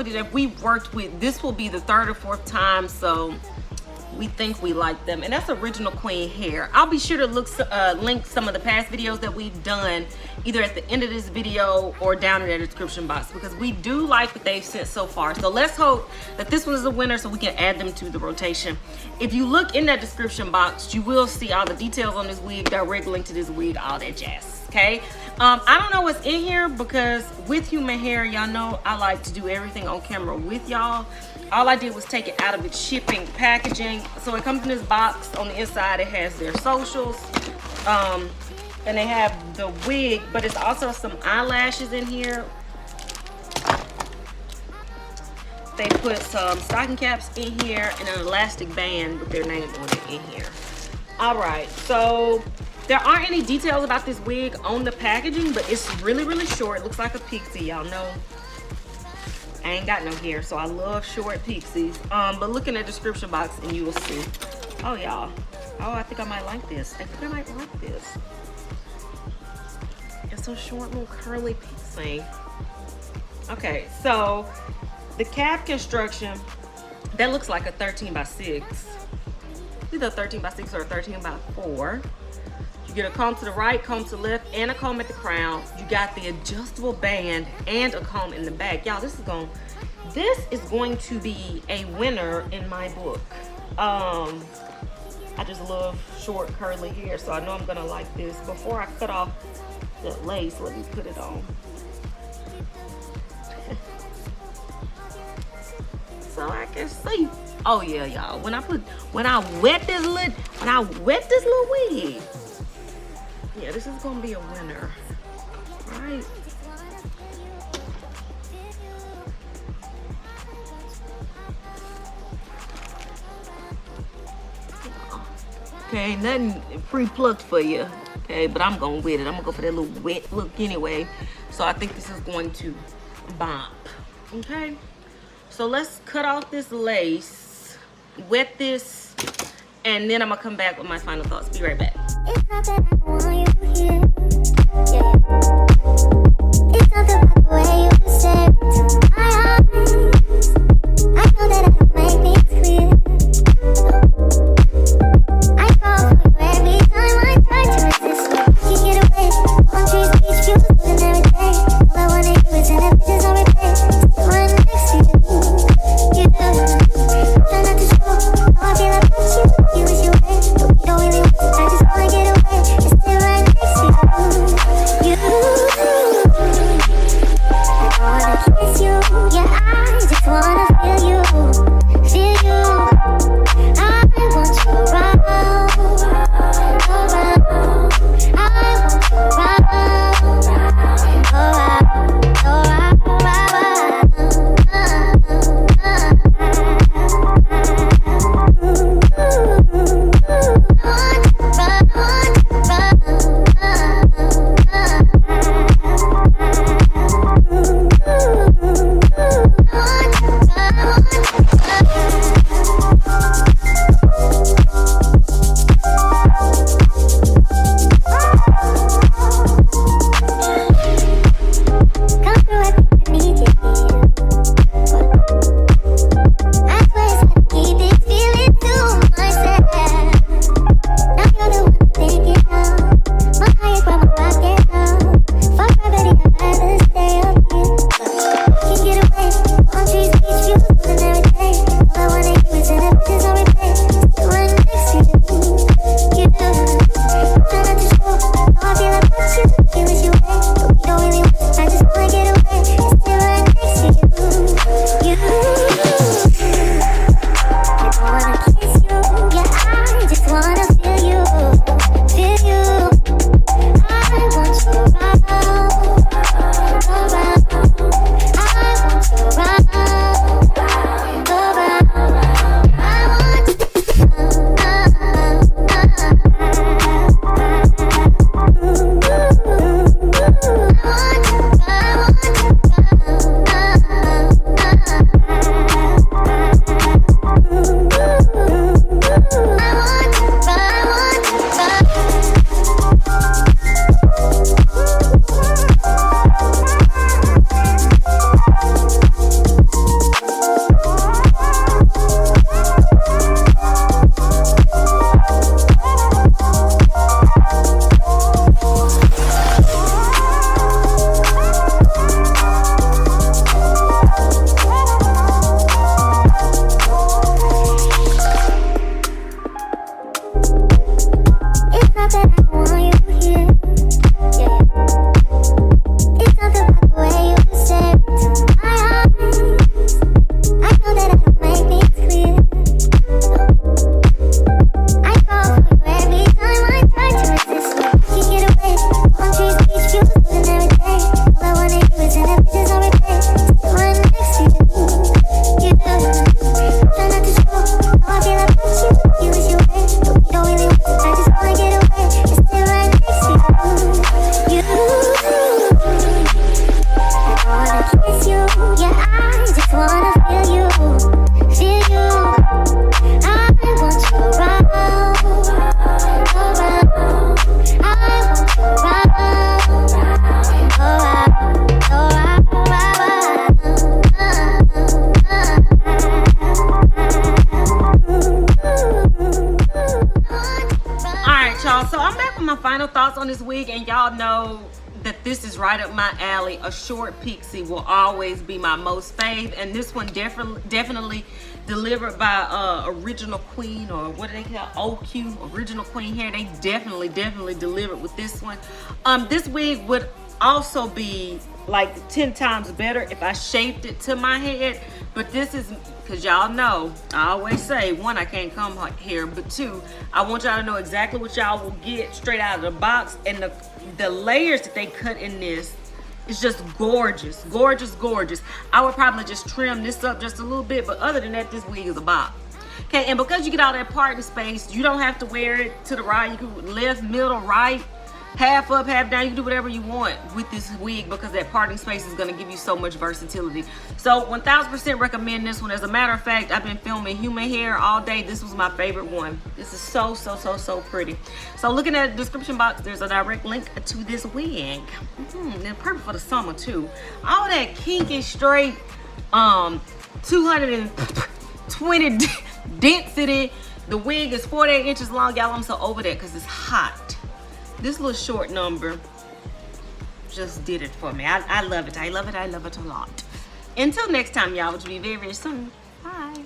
That we worked with. This will be the third or fourth time, so we think we like them, and that's Original Queen hair. I'll be sure to link some of the past videos that we've done either at the end of this video or down in the description box, because we do like what they've sent so far. So let's hope that this one is a winner so we can add them to the rotation. If you look in that description box, you will see all the details on this wig, direct link to this wig, all that jazz. Okay, I don't know what's in here because with human hair, y'all know I like to do everything on camera with y'all. All I did was take it out of its shipping packaging. So it comes in this box. On the inside it has their socials, and they have the wig, but it's also some eyelashes in here. They put some stocking caps in here and an elastic band with their name on it in here. All right, so there aren't any details about this wig on the packaging, but it's really, really short. It looks like a pixie. Y'all know I ain't got no hair, so I love short pixies. But look in the description box and you will see. Oh, y'all. Oh, I think I might like this. I think I might like this. It's so short, little curly pixie. Okay, so the cap construction, that looks like a 13 by 6. Either a 13 by 6 or a 13 by 4. You get a comb to the right, comb to the left, and a comb at the crown. You got the adjustable band and a comb in the back. Y'all, this is going to be a winner in my book. I just love short curly hair, so I know I'm gonna like this. Before I cut off that lace, let me put it on. So I can see. Oh yeah, y'all. When I wet this little wig. Yeah, this is gonna be a winner, right? Okay, nothing pre-plucked for you, okay, but I'm going with it. I'm gonna go for that little wet look anyway. So I think this is going to bump, okay? So let's cut off this lace, wet this, and then I'm gonna come back with my final thoughts. Be right back. It's not that I want you here. Yeah. It's not the way you say it to my eyes. I know that I don't make things clear. I fall for you every time I try to resist. You get away on trees, beach views, and every day. All I wanna do is end up bitches on replay. Still right next to you. You do. Try not to show how I feel about you. You is your way. You don't really want to. I just wanna get away. It's still right next to you. You. final thoughts on this wig, and y'all know that this is right up my alley. A short pixie will always be my most fave, and this one definitely delivered by Original Queen, or what do they call, OQ, Original Queen Hair. They definitely delivered with this one. This wig would also be like 10 times better if I shaped it to my head, but this is, because y'all know, I always say, one, I can't comb hair, but two, I want y'all to know exactly what y'all will get straight out of the box, and the layers that they cut in this is just gorgeous, gorgeous. I would probably just trim this up just a little bit, but other than that, this wig is a bop. Okay, and because you get all that parting space, you don't have to wear it to the right. You can left, middle, right, half up, half down. You can do whatever you want with this wig because that parting space is going to give you so much versatility. So 1000% recommend this one. As a matter of fact, I've been filming human hair all day. This was my favorite one. This is so pretty. So looking at the description box, there's a direct link to this wig. They're perfect for the summer too. All that kinky straight 220 density. The wig is 48 inches long. Y'all, I'm so over that because it's hot. This little short number just did it for me. I love it. I love it a lot. Until next time, y'all, which will be very soon. Bye.